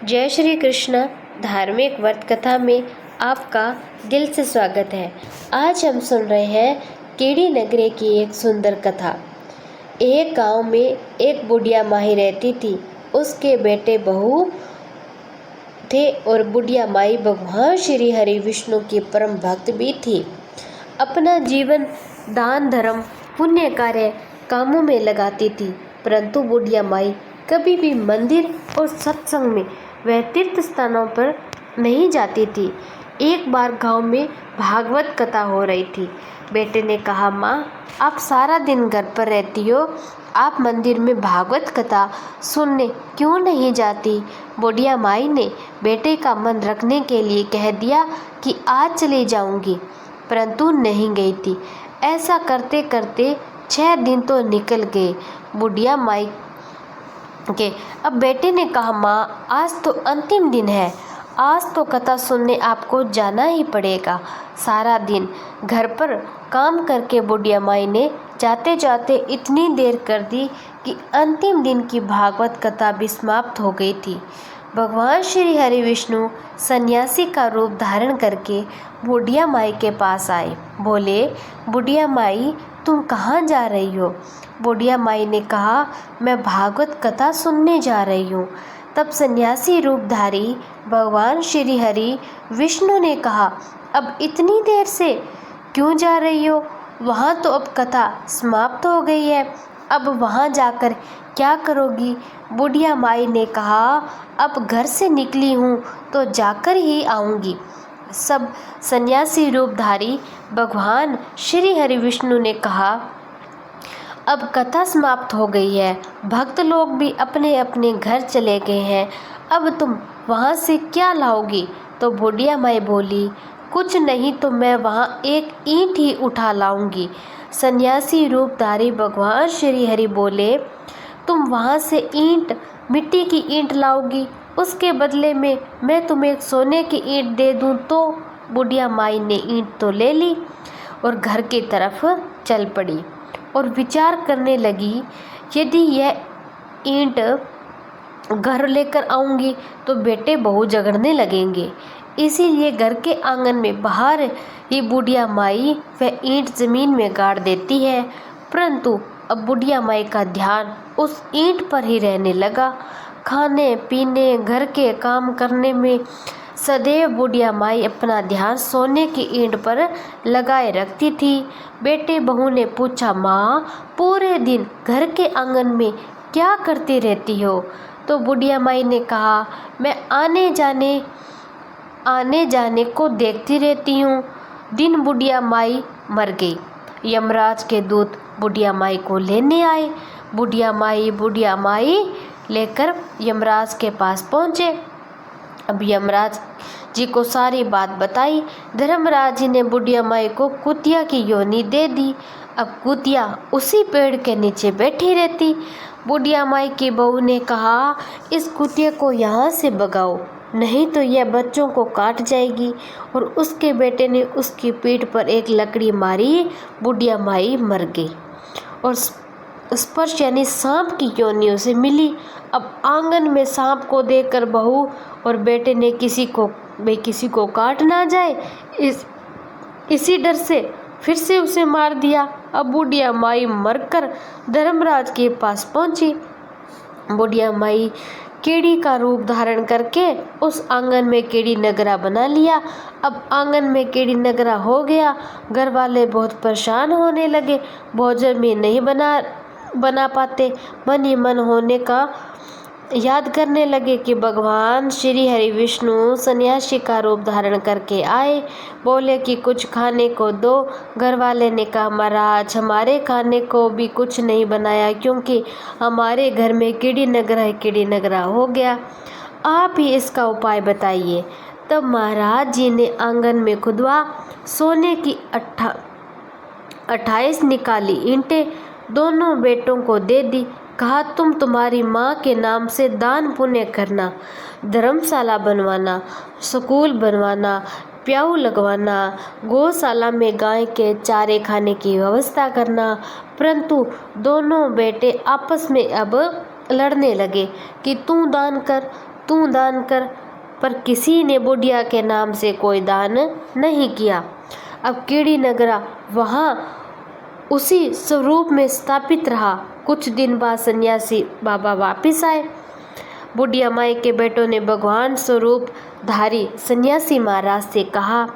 जय श्री कृष्ण। धार्मिक व्रत कथा में आपका दिल से स्वागत है। आज हम सुन रहे हैं कीड़ी नगरी की एक सुंदर कथा। एक गांव में एक बुढ़िया माई रहती थी। उसके बेटे बहू थे और बुढ़िया माई भगवान श्री हरि विष्णु की परम भक्त भी थी। अपना जीवन दान धर्म पुण्य कार्य कामों में लगाती थी, परंतु बुढ़िया माई कभी भी मंदिर और सत्संग में वह तीर्थ स्थानों पर नहीं जाती थी। एक बार गांव में भागवत कथा हो रही थी। बेटे ने कहा, माँ, आप सारा दिन घर पर रहती हो, आप मंदिर में भागवत कथा सुनने क्यों नहीं जाती? बुढ़िया माई ने बेटे का मन रखने के लिए कह दिया कि आज चली जाऊंगी, परंतु नहीं गई थी। ऐसा करते करते 6 दिन तो निकल गए। बुढ़िया माई के अब बेटे ने कहा, माँ, आज तो अंतिम दिन है, आज तो कथा सुनने आपको जाना ही पड़ेगा। सारा दिन घर पर काम करके बुढ़िया माई ने जाते जाते इतनी देर कर दी कि अंतिम दिन की भागवत कथा भी समाप्त हो गई थी। भगवान श्री हरि विष्णु सन्यासी का रूप धारण करके बुढ़िया माई के पास आए। बोले, बुढ़िया माई, तुम कहाँ जा रही हो? बुढ़िया माई ने कहा, मैं भागवत कथा सुनने जा रही हूँ। तब सन्यासी रूपधारी भगवान श्री हरि विष्णु ने कहा, अब इतनी देर से क्यों जा रही हो? वहाँ तो अब कथा समाप्त हो गई है, अब वहाँ जाकर क्या करोगी? बुढ़िया माई ने कहा, अब घर से निकली हूँ तो जाकर ही आऊँगी। सब सन्यासी रूपधारी भगवान श्री हरि विष्णु ने कहा, अब कथा समाप्त हो गई है, भक्त लोग भी अपने अपने घर चले गए हैं, अब तुम वहाँ से क्या लाओगी? तो बुढ़िया माई बोली, कुछ नहीं तो मैं वहाँ एक ईंट ही उठा लाऊंगी। सन्यासी रूपधारी भगवान श्री हरि बोले, तुम वहाँ से मिट्टी की ईंट लाओगी, उसके बदले में मैं तुम्हें एक सोने की ईंट दे दूँ? तो बुढ़िया माई ने ईंट तो ले ली और घर की तरफ चल पड़ी और विचार करने लगी, यदि यह ईंट घर लेकर आऊँगी तो बेटे बहू झगड़ने लगेंगे। इसीलिए घर के आंगन में बाहर ही बुढ़िया माई वह ईंट ज़मीन में गाड़ देती है। परंतु अब बुढ़िया माई का ध्यान उस ईंट पर ही रहने लगा। खाने पीने घर के काम करने में सदैव बुढ़िया माई अपना ध्यान सोने की ईंट पर लगाए रखती थी। बेटे बहू ने पूछा, माँ, पूरे दिन घर के आंगन में क्या करती रहती हो? तो बुढ़िया माई ने कहा, मैं आने जाने को देखती रहती हूँ। दिन बुढ़िया माई मर गई। यमराज के दूत बुढ़िया माई को लेने आए। बुढ़िया माई लेकर यमराज के पास पहुँचे। अब यमराज जी को सारी बात बताई। धर्मराज जी ने बुढ़िया माई को कुतिया की योनि दे दी। अब कुतिया उसी पेड़ के नीचे बैठी रहती। बुढ़िया माई की बहू ने कहा, इस कुतिया को यहाँ से भगाओ, नहीं तो यह बच्चों को काट जाएगी। और उसके बेटे ने उसकी पीठ पर एक लकड़ी मारी। बुढ़िया माई मर गई और स्पर्श यानी सांप की योनि उसे मिली। अब आंगन में सांप को देखकर बहू और बेटे ने किसी को काट ना जाए इसी डर से फिर से उसे मार दिया। अब बुढ़िया माई मरकर धर्मराज के पास पहुंची। बुढ़िया माई कीड़ी का रूप धारण करके उस आंगन में कीड़ी नगरा बना लिया। अब आंगन में कीड़ी नगरा हो गया। घर वाले बहुत परेशान होने लगे, भोजन में नहीं बना पाते। मन ही मन होने का याद करने लगे कि भगवान श्री हरि विष्णु सन्यासी का रूप धारण करके आए। बोले कि कुछ खाने को दो। घर वाले ने कहा, महाराज, हमारे खाने को भी कुछ नहीं बनाया, क्योंकि हमारे घर में कीड़ी नगरा हो गया, आप ही इसका उपाय बताइए। तब महाराज जी ने आंगन में खुदवा सोने की 28 निकाली ईंटें दोनों बेटों को दे दी। कहा, तुम तुम्हारी माँ के नाम से दान पुण्य करना, धर्मशाला बनवाना, स्कूल बनवाना, प्याऊ लगवाना, गौशाला में गाय के चारे खाने की व्यवस्था करना। परंतु दोनों बेटे आपस में अब लड़ने लगे कि तू दान कर, तू दान कर, पर किसी ने बुढ़िया के नाम से कोई दान नहीं किया। अब कीड़ी नगरा वहाँ उसी स्वरूप में स्थापित रहा। कुछ दिन बाद सन्यासी बाबा वापिस आए। बुढ़िया माई के बेटों ने भगवान स्वरूप धारी सन्यासी महाराज से कहा,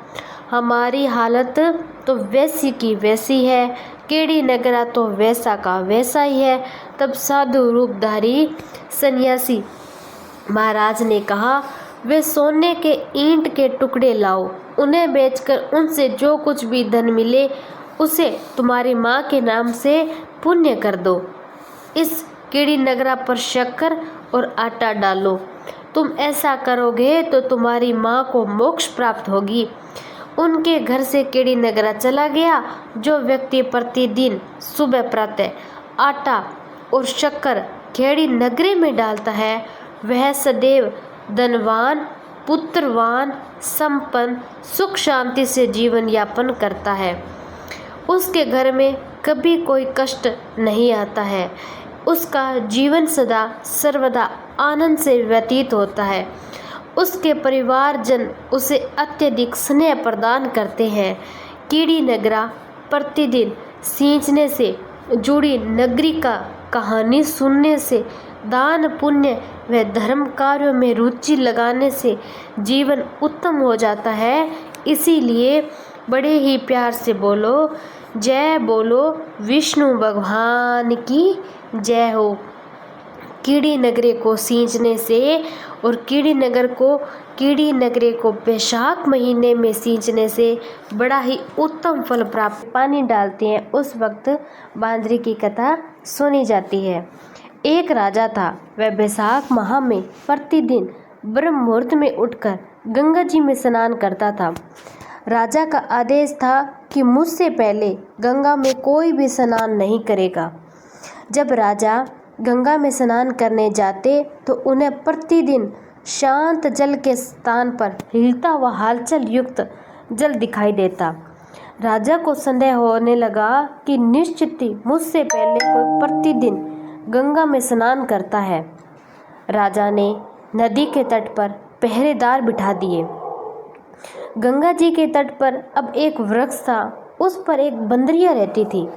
हमारी हालत तो वैसी की वैसी है, कीड़ी नगरा तो वैसा का वैसा ही है। तब साधु रूपधारी सन्यासी महाराज ने कहा, वे सोने के ईंट के टुकड़े लाओ, उन्हें बेचकर उनसे जो कुछ भी धन मिले उसे तुम्हारी माँ के नाम से पुण्य कर दो। इस कीड़ी नगरा पर शक्कर और आटा डालो। तुम ऐसा करोगे तो तुम्हारी माँ को मोक्ष प्राप्त होगी। उनके घर से कीड़ी नगरा चला गया। जो व्यक्ति प्रतिदिन सुबह प्रातः आटा और शक्कर कीड़ी नगरे में डालता है, वह सदैव धनवान, पुत्रवान, संपन्न, सुख शांति से जीवन यापन करता है। उसके घर में कभी कोई कष्ट नहीं आता है। उसका जीवन सदा सर्वदा आनंद से व्यतीत होता है। उसके परिवारजन उसे अत्यधिक स्नेह प्रदान करते हैं। कीड़ी नगरा प्रतिदिन सींचने से जुड़ी नगरी का कहानी सुनने से, दान पुण्य व धर्म कार्यों में रुचि लगाने से जीवन उत्तम हो जाता है। इसीलिए बड़े ही प्यार से बोलो, जय बोलो विष्णु भगवान की जय हो। कीड़ी नगरे को सींचने से और कीड़ी नगरे को बैसाख महीने में सींचने से बड़ा ही उत्तम फल प्राप्त। पानी डालते हैं उस वक्त बांदरी की कथा सुनी जाती है। एक राजा था, वह बैसाख माह में प्रतिदिन ब्रह्म मुहूर्त में उठकर गंगा जी में स्नान करता था। राजा का आदेश था कि मुझसे पहले गंगा में कोई भी स्नान नहीं करेगा। जब राजा गंगा में स्नान करने जाते तो उन्हें प्रतिदिन शांत जल के स्थान पर हिलता हुआ हलचल युक्त जल दिखाई देता। राजा को संदेह होने लगा कि निश्चित ही मुझसे पहले कोई प्रतिदिन गंगा में स्नान करता है। राजा ने नदी के तट पर पहरेदार बिठा दिए। गंगा जी के तट पर अब एक वृक्ष था, उस पर एक बंदरिया रहती थी।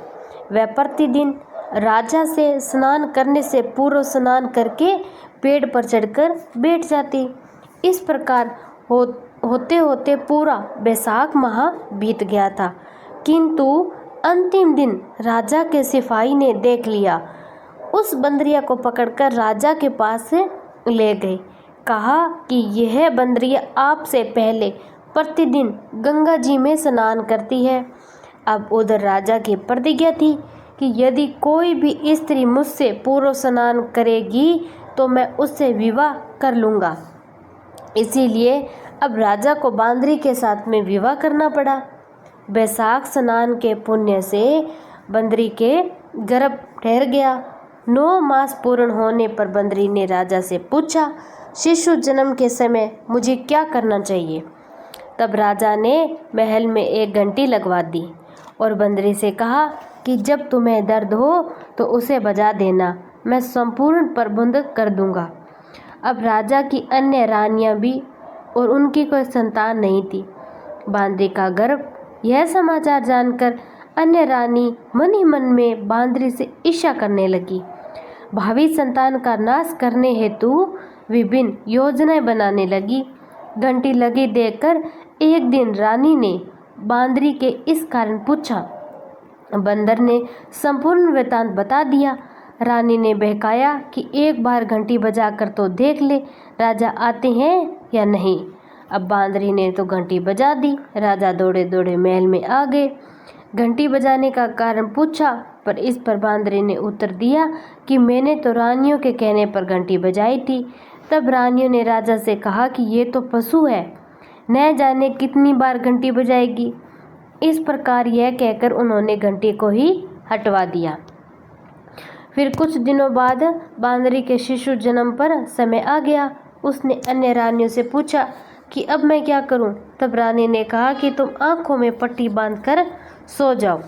वह प्रतिदिन राजा से स्नान करने से पूर्व स्नान करके पेड़ पर चढ़कर बैठ जाती। इस प्रकार होते होते पूरा बैसाख माह बीत गया था, किंतु अंतिम दिन राजा के सिपाही ने देख लिया। उस बंदरिया को पकड़कर राजा के पास ले गए। कहा कि यह बंदरिया आपसे पहले प्रतिदिन गंगा जी में स्नान करती है। अब उधर राजा की प्रतिज्ञा थी कि यदि कोई भी स्त्री मुझसे पूर्व स्नान करेगी तो मैं उससे विवाह कर लूँगा। इसीलिए अब राजा को बांदरी के साथ में विवाह करना पड़ा। बैसाख स्नान के पुण्य से बंदरी के गर्भ ठहर गया। 9 मास पूर्ण होने पर बंदरी ने राजा से पूछा, शिशु जन्म के समय मुझे क्या करना चाहिए? तब राजा ने महल में एक घंटी लगवा दी और बंदरी से कहा कि जब तुम्हें दर्द हो तो उसे बजा देना, मैं संपूर्ण प्रबंध कर दूंगा। अब राजा की अन्य रानियां भी और उनकी कोई संतान नहीं थी। बांदरी का गर्भ यह समाचार जानकर अन्य रानी मन ही मन में बांदरी से ईर्ष्या करने लगी। भावी संतान का नाश करने हेतु विभिन्न योजनाएं बनाने लगी। घंटी लगी देखकर एक दिन रानी ने बांदरी के इस कारण पूछा। बंदर ने संपूर्ण वृत्तांत बता दिया। रानी ने बहकाया कि एक बार घंटी बजाकर तो देख ले राजा आते हैं या नहीं। अब बांदरी ने तो घंटी बजा दी। राजा दौड़े दौड़े महल में आ गए। घंटी बजाने का कारण पूछा, पर इस पर बांदरी ने उत्तर दिया कि मैंने तो रानियों के कहने पर घंटी बजाई थी। तब रानियों ने राजा से कहा कि ये तो पशु है, न जाने कितनी बार घंटी बजाएगी। इस प्रकार यह कहकर उन्होंने घंटी को ही हटवा दिया। फिर कुछ दिनों बाद बांदरी के शिशु जन्म पर समय आ गया। उसने अन्य रानियों से पूछा कि अब मैं क्या करूं? तब रानी ने कहा कि तुम आंखों में पट्टी बांधकर सो जाओ।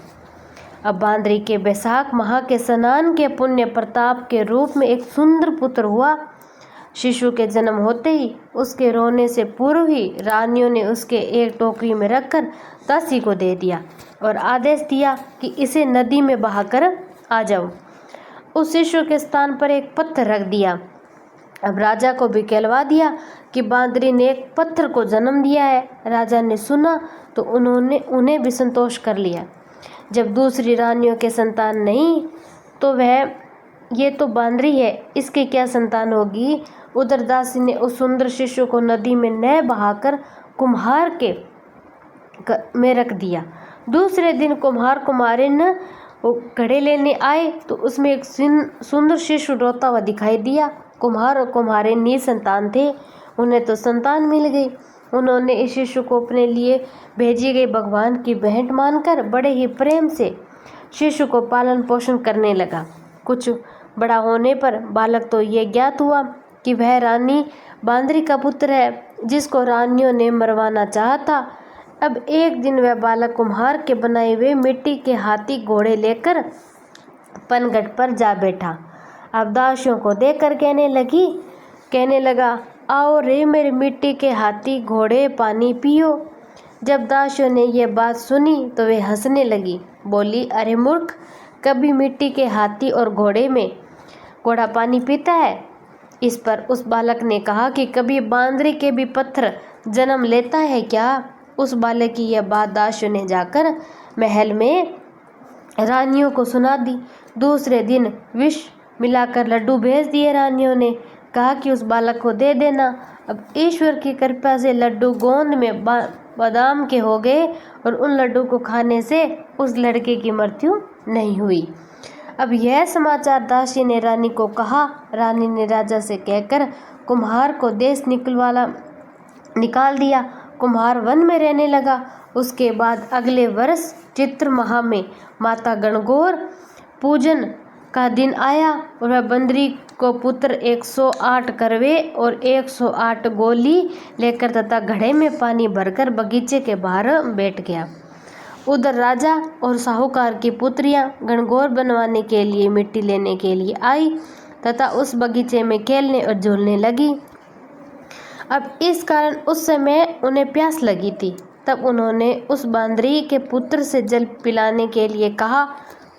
अब बांदरी के बैसाख माह के स्नान के पुण्य प्रताप के रूप में एक सुंदर पुत्र हुआ। शिशु के जन्म होते ही उसके रोने से पूर्व ही रानियों ने उसके एक टोकरी में रखकर दासी को दे दिया और आदेश दिया कि इसे नदी में बहाकर आ जाओ। उस शिशु के स्थान पर एक पत्थर रख दिया। अब राजा को भी कहलवा दिया कि बांदरी ने एक पत्थर को जन्म दिया है। राजा ने सुना तो उन्हें भी संतोष कर लिया। जब दूसरी रानियों के संतान नहीं तो वह ये तो बांदरी है, इसके क्या संतान होगी। उधर दासी ने उस सुंदर शिशु को नदी में न बहाकर कुम्हार के में रख दिया। दूसरे दिन कुम्हार कुम्हारिन घड़े लेने आए तो उसमें एक सुंदर शिशु रोता हुआ दिखाई दिया। कुम्हार और कुम्हारिन निसंतान थे, उन्हें तो संतान मिल गई। उन्होंने इस शिशु को अपने लिए भेजी गई भगवान की भेंट मानकर बड़े ही प्रेम से शिशु को पालन पोषण करने लगा। कुछ बड़ा होने पर बालक तो ये ज्ञात हुआ कि वह रानी बांदरी का पुत्र है, जिसको रानियों ने मरवाना चाहा था। अब एक दिन वह बालक कुम्हार के बनाए हुए मिट्टी के हाथी घोड़े लेकर पनघट पर जा बैठा। अब दासियों को देखकर कहने लगा, आओ रे मेरे मिट्टी के हाथी घोड़े, पानी पियो। जब दासियों ने यह बात सुनी तो वे हंसने लगी। बोली, अरे मूर्ख, कभी मिट्टी के हाथी और घोड़ा पानी पीता है। इस पर उस बालक ने कहा कि कभी बांदरी के भी पत्थर जन्म लेता है क्या। उस बालक की यह बात दासियों ने जाकर महल में रानियों को सुना दी। दूसरे दिन विष मिलाकर लड्डू भेज दिए। रानियों ने कहा कि उस बालक को दे देना। अब ईश्वर की कृपा से लड्डू गोंद में बादाम के हो गए और उन लड्डू को खाने से उस लड़के की मृत्यु नहीं हुई। अब यह समाचार दासी ने रानी को कहा। रानी ने राजा से कहकर कुम्हार को देश निकाल दिया। कुम्हार वन में रहने लगा। उसके बाद अगले वर्ष चित्र माह में माता गणगौर पूजन का दिन आया और वह बंदरी को पुत्र 108 करवे और 108 गोली लेकर तथा घड़े में पानी भरकर बगीचे के बाहर बैठ गया। उधर राजा और साहूकार की पुत्रियां गणगौर बनवाने के लिए मिट्टी लेने के लिए आई तथा उस बगीचे में खेलने और झूलने लगी। अब इस कारण उस समय उन्हें प्यास लगी थी। तब उन्होंने उस बांदरी के पुत्र से जल पिलाने के लिए कहा,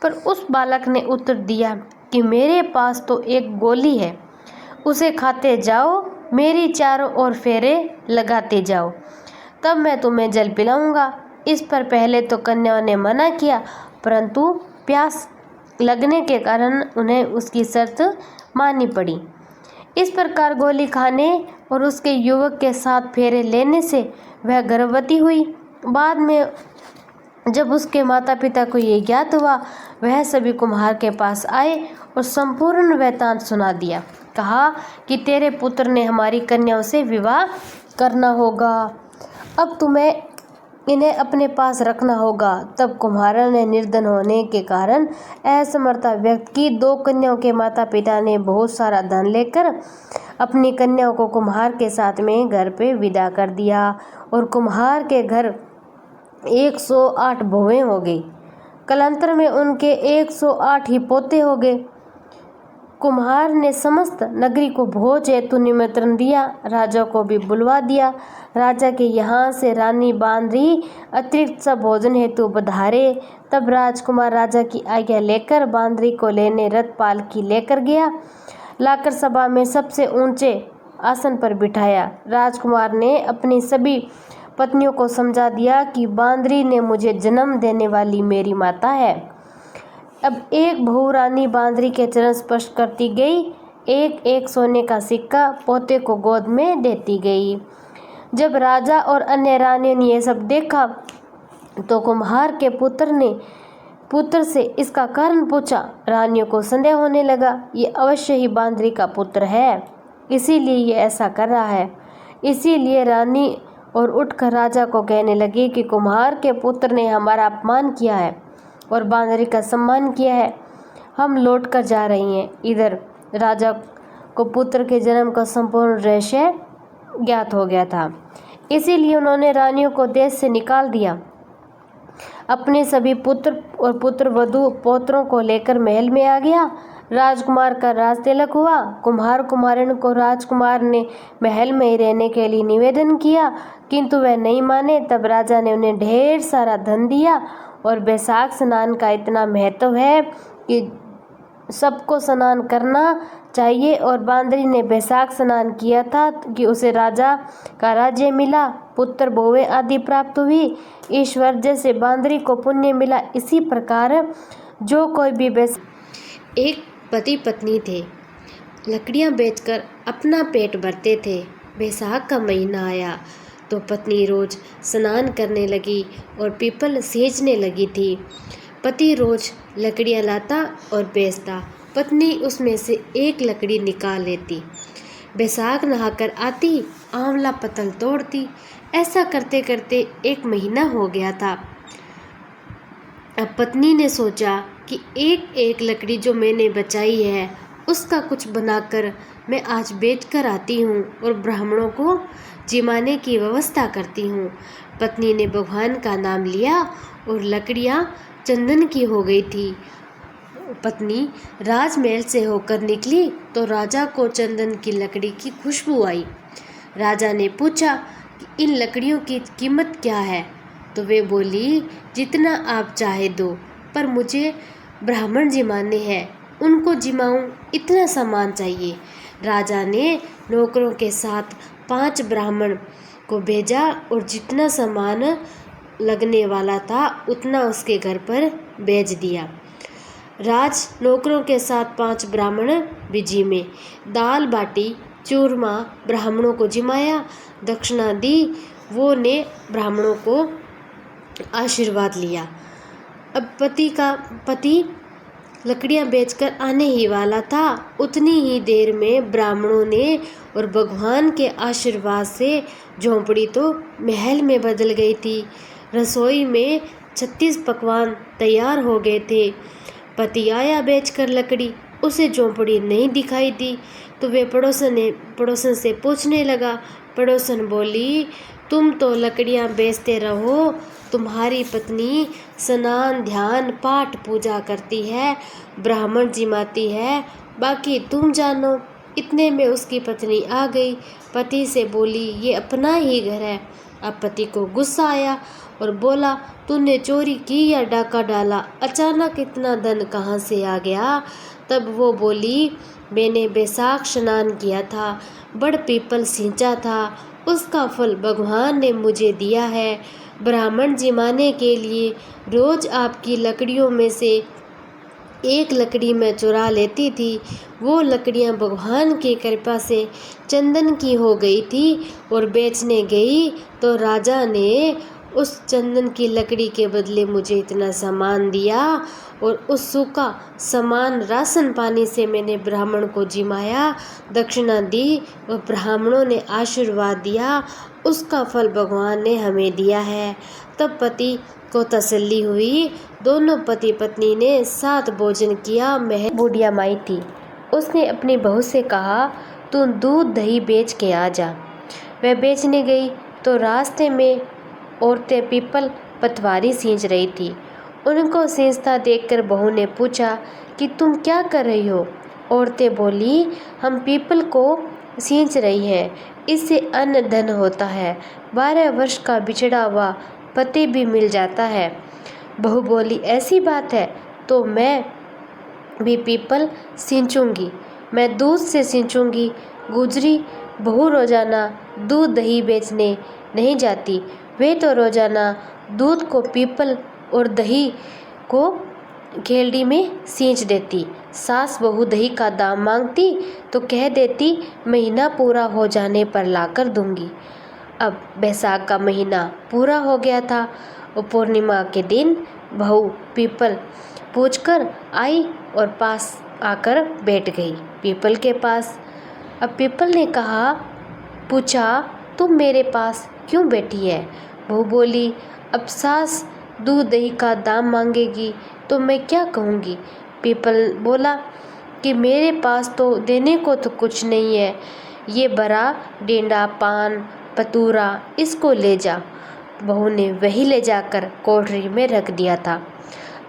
पर उस बालक ने उत्तर दिया कि मेरे पास तो एक गोली है, उसे खाते जाओ, मेरी चारों ओर फेरे लगाते जाओ, तब मैं तुम्हें जल पिलाऊंगा। इस पर पहले तो कन्याओं ने मना किया, परंतु प्यास लगने के कारण उन्हें उसकी शर्त माननी पड़ी। इस प्रकार गोली खाने और उसके युवक के साथ फेरे लेने से वह गर्भवती हुई। बाद में जब उसके माता पिता को ये ज्ञात हुआ, वह सभी कुम्हार के पास आए और संपूर्ण वृत्तांत सुना दिया। कहा कि तेरे पुत्र ने हमारी कन्याओं से विवाह करना होगा, अब तुम्हें इन्हें अपने पास रखना होगा। तब कुम्हारों ने निर्धन होने के कारण असमर्थता व्यक्त की। 2 कन्याओं के माता पिता ने बहुत सारा धन लेकर अपनी कन्याओं को कुम्हार के साथ में घर पे विदा कर दिया और कुम्हार के घर 108 बहुएं हो गई। कालांतर में उनके 108 ही पोते हो गए। कुम्हार ने समस्त नगरी को भोज हेतु निमंत्रण दिया, राजा को भी बुलवा दिया। राजा के यहाँ से रानी बांदरी अतिरिक्त सब भोजन हेतु पधारे। तब राजकुमार राजा की आज्ञा लेकर बांदरी को लेने रथ पालकी लेकर गया, लाकर सभा में सबसे ऊंचे आसन पर बिठाया। राजकुमार ने अपनी सभी पत्नियों को समझा दिया कि बांदरी ने मुझे जन्म देने वाली मेरी माता है। अब एक बहू रानी बांदरी के चरण स्पर्श करती गई, एक सोने का सिक्का पोते को गोद में देती गई। जब राजा और अन्य रानियों ने यह सब देखा तो कुम्हार के पुत्र से इसका कारण पूछा। रानियों को संदेह होने लगा, ये अवश्य ही बांदरी का पुत्र है, इसीलिए ये ऐसा कर रहा है। इसीलिए रानी और उठकर राजा को कहने लगी कि कुम्हार के पुत्र ने हमारा अपमान किया है और बांदरी का सम्मान किया है, हम लौट कर जा रही हैं। इधर राजा को पुत्र के जन्म का संपूर्ण रहस्य ज्ञात हो गया था, इसीलिए उन्होंने रानियों को देश से निकाल दिया। अपने सभी पुत्र और पुत्र वधू पौत्रों को लेकर महल में आ गया। राजकुमार का राज तिलक हुआ। कुम्हार कुम्हारिन को राजकुमार ने महल में ही रहने के लिए निवेदन किया, किंतु वह नहीं माने। तब राजा ने उन्हें ढेर सारा धन दिया। और बैसाख स्नान का इतना महत्व है कि सबको स्नान करना चाहिए। और बांदरी ने बैसाख स्नान किया था कि उसे राजा का राज्य मिला, पुत्र बहुएं आदि प्राप्त हुई। ईश्वर जैसे बांदरी को पुण्य मिला, इसी प्रकार जो कोई भी एक पति पत्नी थे, लकड़ियां बेचकर अपना पेट भरते थे। बैसाख का महीना आया तो पत्नी रोज स्नान करने लगी और पीपल सींचने लगी थी। पति रोज लकड़ियां लाता और बेचता, पत्नी उसमें से एक लकड़ी निकाल लेती। बैसाख नहाकर आती, आंवला पतल तोड़ती। ऐसा करते करते एक महीना हो गया था। अब पत्नी ने सोचा कि एक एक लकड़ी जो मैंने बचाई है उसका कुछ बनाकर मैं आज बेच कर आती हूँ और ब्राह्मणों को जिमाने की व्यवस्था करती हूँ। पत्नी ने भगवान का नाम लिया और लकड़ियाँ चंदन की हो गई थी। पत्नी राजमहल से होकर निकली तो राजा को चंदन की लकड़ी की खुशबू आई। राजा ने पूछा कि इन लकड़ियों की कीमत क्या है? तो वे बोली, जितना आप चाहे दो, पर मुझे ब्राह्मण जिमाने हैं, उनको जिमाऊं इतना सामान चाहिए। राजा ने नौकरों के साथ 5 ब्राह्मण को भेजा और जितना सामान लगने वाला था उतना उसके घर पर भेज दिया। राज नौकरों के साथ 5 ब्राह्मण भी जिमे। दाल बाटी चूरमा ब्राह्मणों को जिमाया, दक्षिणा दी। वो ने ब्राह्मणों को आशीर्वाद लिया। अब पति लकड़ियां बेचकर आने ही वाला था। उतनी ही देर में ब्राह्मणों ने और भगवान के आशीर्वाद से झोंपड़ी तो महल में बदल गई थी। रसोई में 36 पकवान तैयार हो गए थे। पति आया बेचकर लकड़ी, उसे झोंपड़ी नहीं दिखाई दी तो वे पड़ोसन से पूछने लगा। पड़ोसन बोली, तुम तो लकड़ियां बेचते रहो, तुम्हारी पत्नी स्नान ध्यान पाठ पूजा करती है, ब्राह्मण जिमाती है, बाकी तुम जानो। इतने में उसकी पत्नी आ गई। पति से बोली, ये अपना ही घर है। अब पति को गुस्सा आया और बोला, तूने चोरी की या डाका डाला? अचानक इतना धन कहाँ से आ गया? तब वो बोली, मैंने बैसाख स्नान किया था, बड़ पीपल सींचा था, उसका फल भगवान ने मुझे दिया है। ब्राह्मण जिमाने के लिए रोज आपकी लकड़ियों में से एक लकड़ी मैं चुरा लेती थी। वो लकड़ियां भगवान की कृपा से चंदन की हो गई थी और बेचने गई तो राजा ने उस चंदन की लकड़ी के बदले मुझे इतना सामान दिया और उस सूखा सामान राशन पानी से मैंने ब्राह्मण को जिमाया, दक्षिणा दी और ब्राह्मणों ने आशीर्वाद दिया, उसका फल भगवान ने हमें दिया है। तब पति को तसल्ली हुई। दोनों पति पत्नी ने साथ भोजन किया। बुढ़िया माई थी, उसने अपनी बहू से कहा, तू दूध दही बेच के आ जा। वह बेचने गई तो रास्ते में औरतें पीपल पतवारी सींच रही थी। उनको सींचता देखकर बहू ने पूछा कि तुम क्या कर रही हो? औरतें बोली, हम पीपल को सींच रही हैं, इससे अन्न धन होता है, 12 वर्ष का बिछड़ा हुआ पति भी मिल जाता है। बहू बोली, ऐसी बात है तो मैं भी पीपल सींचूंगी, मैं दूध से सींचूंगी। गुजरी बहू रोजाना दूध दही बेचने नहीं जाती, वे तो रोजाना दूध को पीपल और दही को खेलड़ी में सींच देती। सास बहू दही का दाम मांगती तो कह देती, महीना पूरा हो जाने पर लाकर दूंगी। अब बैसाख का महीना पूरा हो गया था और पूर्णिमा के दिन बहू पीपल पूछकर आई और पास आकर बैठ गई पीपल के पास। अब पीपल ने पूछा, तुम मेरे पास क्यों बैठी है? बहू बोली, अब सास दूध दही का दाम मांगेगी तो मैं क्या कहूँगी? पीपल बोला कि मेरे पास तो देने को तो कुछ नहीं है, ये बड़ा डेंडा पान पतूरा, इसको ले जा। बहू ने वही ले जाकर कोठरी में रख दिया था।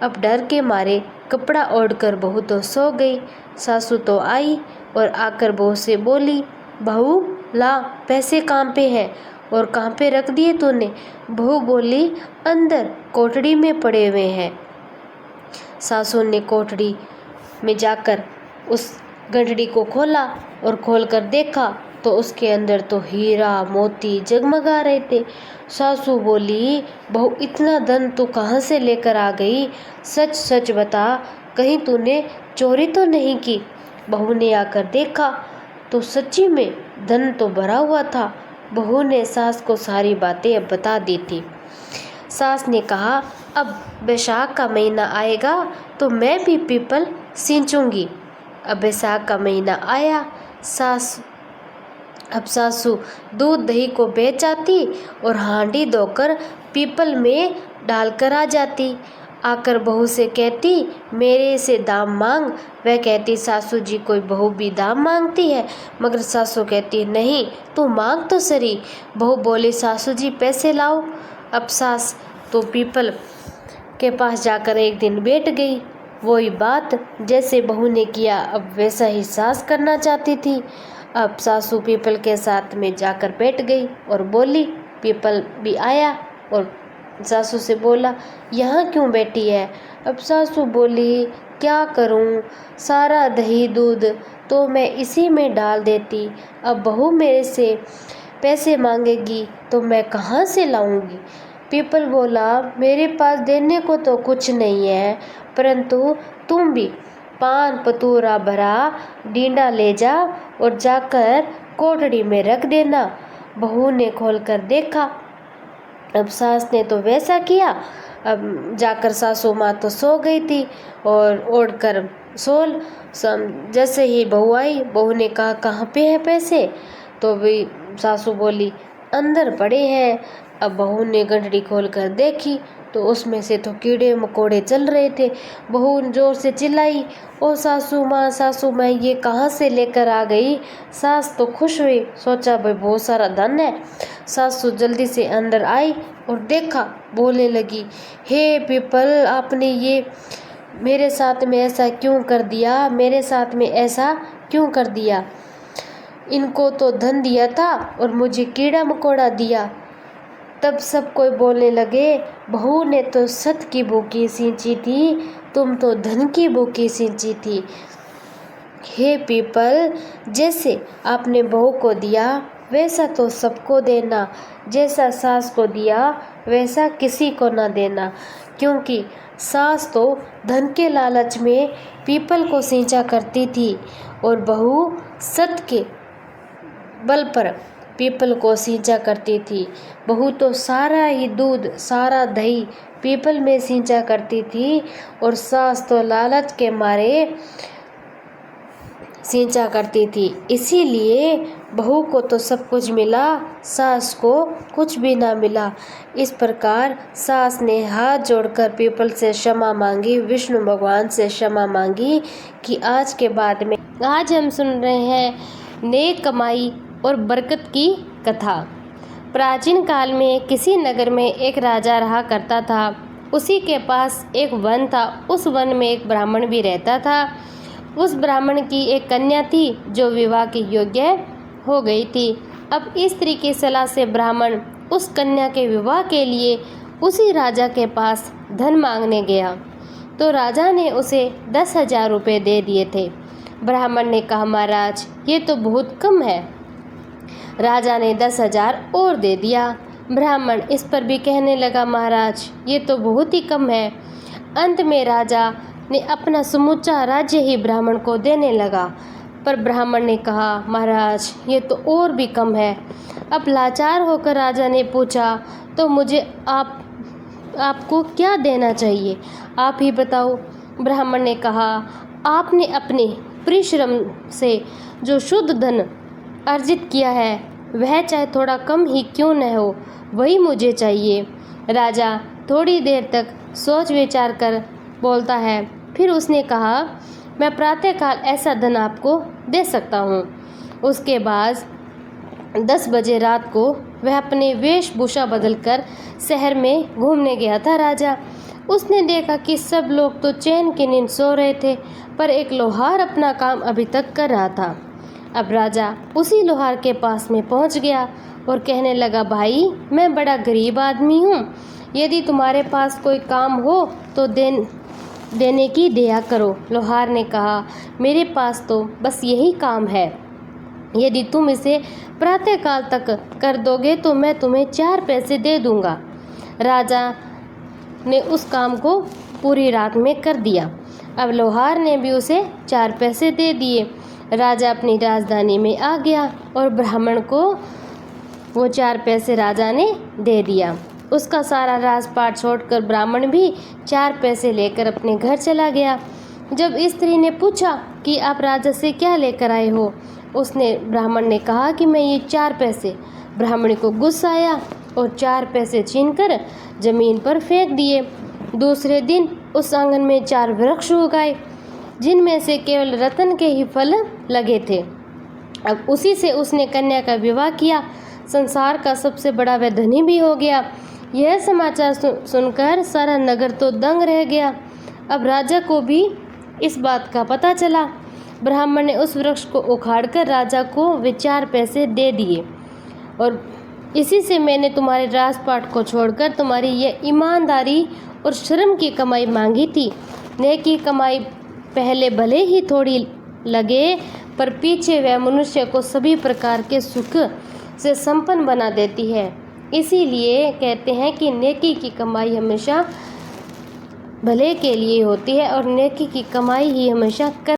अब डर के मारे कपड़ा ओढ़कर बहू तो सो गई। सासू तो आई और आकर बहू से बोली, बहू ला पैसे कहाँ पे हैं और कहाँ पे रख दिए तूने? बहू बोली, अंदर कोठड़ी में पड़े हुए हैं। सासू ने कोठड़ी में जाकर उस गठड़ी को खोला और खोलकर देखा तो उसके अंदर तो हीरा मोती जगमगा रहे थे। सासू बोली, बहू इतना धन तू कहाँ से लेकर आ गई? सच सच बता, कहीं तूने चोरी तो नहीं की? बहू ने आकर देखा तो सच्ची में धन तो भरा हुआ था। बहू ने सास को सारी बातें अब बता दी थी। सास ने कहा, अब बैसाख का महीना आएगा तो मैं भी पीपल सींचूंगी। अब बैसाख का महीना आया। अब सासू दूध दही को बेच आती और हांडी धोकर पीपल में डालकर आ जाती। आकर बहू से कहती, मेरे से दाम मांग। वह कहती, सासू जी कोई बहू भी दाम मांगती है? मगर सासू कहती, नहीं तू मांग तो सही। बहू बोली, सासू जी पैसे लाओ। अब सास तो पीपल के पास जाकर एक दिन बैठ गई। वही बात जैसे बहू ने किया अब वैसा ही सास करना चाहती थी। अब सासू पीपल के साथ में जाकर बैठ गई और बोली। पीपल भी आया और सासू से बोला, यहाँ क्यों बैठी है? अब सासू बोली, क्या करूँ, सारा दही दूध तो मैं इसी में डाल देती। अब बहू मेरे से पैसे मांगेगी तो मैं कहाँ से लाऊंगी? पीपल बोला, मेरे पास देने को तो कुछ नहीं है, परंतु तुम भी पान पतूरा भरा डींडा ले जा और जाकर कोठड़ी में रख देना। बहू ने खोलकर देखा। अब सास ने तो वैसा किया। अब जाकर सासू माँ तो सो गई थी और ओढ़कर सोल। जैसे ही बहू आई, बहू ने कहा, कहाँ पे है पैसे? तो भी सासू बोली, अंदर पड़े हैं। अब बहू ने गठड़ी खोलकर देखी तो उसमें से तो कीड़े मकोड़े चल रहे थे। बहू जोर से चिल्लाई, ओ सासू माँ ये कहाँ से लेकर आ गई? सास तो खुश हुई, सोचा भाई बहुत सारा धन है। सासू जल्दी से अंदर आई और देखा, बोलने लगी, हे पीपल, आपने ये मेरे साथ में ऐसा क्यों कर दिया? मेरे साथ में ऐसा क्यों कर दिया? इनको तो धन दिया था और मुझे कीड़ा मकोड़ा दिया। तब सब कोई बोलने लगे, बहू ने तो सत की भूखी सींची थी, तुम तो धन की भूखी सींची थी। हे पीपल, जैसे आपने बहू को दिया वैसा तो सबको देना, जैसा सास को दिया वैसा किसी को ना देना। क्योंकि सास तो धन के लालच में पीपल को सींचा करती थी और बहू सत के बल पर पीपल को सींचा करती थी। बहू तो सारा ही दूध सारा दही पीपल में सींचा करती थी और सास तो लालच के मारे सींचा करती थी। इसीलिए बहू को तो सब कुछ मिला, सास को कुछ भी ना मिला। इस प्रकार सास ने हाथ जोड़कर पीपल से क्षमा मांगी, विष्णु भगवान से क्षमा मांगी कि आज के बाद में आज हम सुन रहे हैं नेक कमाई और बरकत की कथा। प्राचीन काल में किसी नगर में एक राजा रहा करता था। उसी के पास एक वन था। उस वन में एक ब्राह्मण भी रहता था। उस ब्राह्मण की एक कन्या थी जो विवाह के योग्य हो गई थी। अब स्त्री की सलाह से ब्राह्मण उस कन्या के विवाह के लिए उसी राजा के पास धन मांगने गया तो राजा ने उसे 10,000 रुपये दे दिए थे। ब्राह्मण ने कहा, महाराज ये तो बहुत कम है। राजा ने 10,000 और दे दिया। ब्राह्मण इस पर भी कहने लगा, महाराज ये तो बहुत ही कम है। अंत में राजा ने अपना समूचा राज्य ही ब्राह्मण को देने लगा। पर ब्राह्मण ने कहा, महाराज ये तो और भी कम है। अब लाचार होकर राजा ने पूछा, तो मुझे आपको क्या देना चाहिए, आप ही बताओ। ब्राह्मण ने कहा, आपने अपने परिश्रम से जो शुद्ध धन अर्जित किया है वह चाहे थोड़ा कम ही क्यों न हो, वही मुझे चाहिए। राजा थोड़ी देर तक सोच विचार कर बोलता है। फिर उसने कहा, मैं प्रातःकाल ऐसा धन आपको दे सकता हूँ। उसके बाद 10 बजे रात को वह अपने वेशभूषा बदलकर शहर में घूमने गया था। राजा उसने देखा कि सब लोग तो चैन की नींद सो रहे थे, पर एक लोहार अपना काम अभी तक कर रहा था। अब राजा उसी लोहार के पास में पहुंच गया और कहने लगा, भाई मैं बड़ा गरीब आदमी हूँ, यदि तुम्हारे पास कोई काम हो तो देने की दया करो। लोहार ने कहा, मेरे पास तो बस यही काम है, यदि तुम इसे प्रातःकाल तक कर दोगे तो मैं तुम्हें 4 पैसे दे दूंगा। राजा ने उस काम को पूरी रात में कर दिया। अब लोहार ने भी उसे 4 पैसे दे दिए। राजा अपनी राजधानी में आ गया और ब्राह्मण को वो 4 पैसे राजा ने दे दिया। उसका सारा राजपाट छोड़कर ब्राह्मण भी 4 पैसे लेकर अपने घर चला गया। जब स्त्री ने पूछा कि आप राजा से क्या लेकर आए हो, ब्राह्मण ने कहा कि मैं ये 4 पैसे। ब्राह्मण को गुस्सा आया और 4 पैसे छीनकर जमीन पर फेंक दिए। दूसरे दिन उस आंगन में 4 वृक्ष उगाए, जिनमें से केवल रत्न के ही फल लगे थे। अब उसी से उसने कन्या का विवाह किया। संसार का सबसे बड़ा वह धनी भी हो गया। यह समाचार सुनकर सारा नगर तो दंग रह गया। अब राजा को भी इस बात का पता चला। ब्राह्मण ने उस वृक्ष को उखाड़कर राजा को वे 4 पैसे दे दिए, और इसी से मैंने तुम्हारे राजपाट को छोड़कर तुम्हारी यह ईमानदारी और श्रम की कमाई मांगी थी। नेकी कमाई पहले भले ही थोड़ी लगे, पर पीछे वह मनुष्य को सभी प्रकार के सुख से संपन्न बना देती है। इसीलिए कहते हैं कि नेकी की कमाई हमेशा भले के लिए होती है और नेकी की कमाई ही हमेशा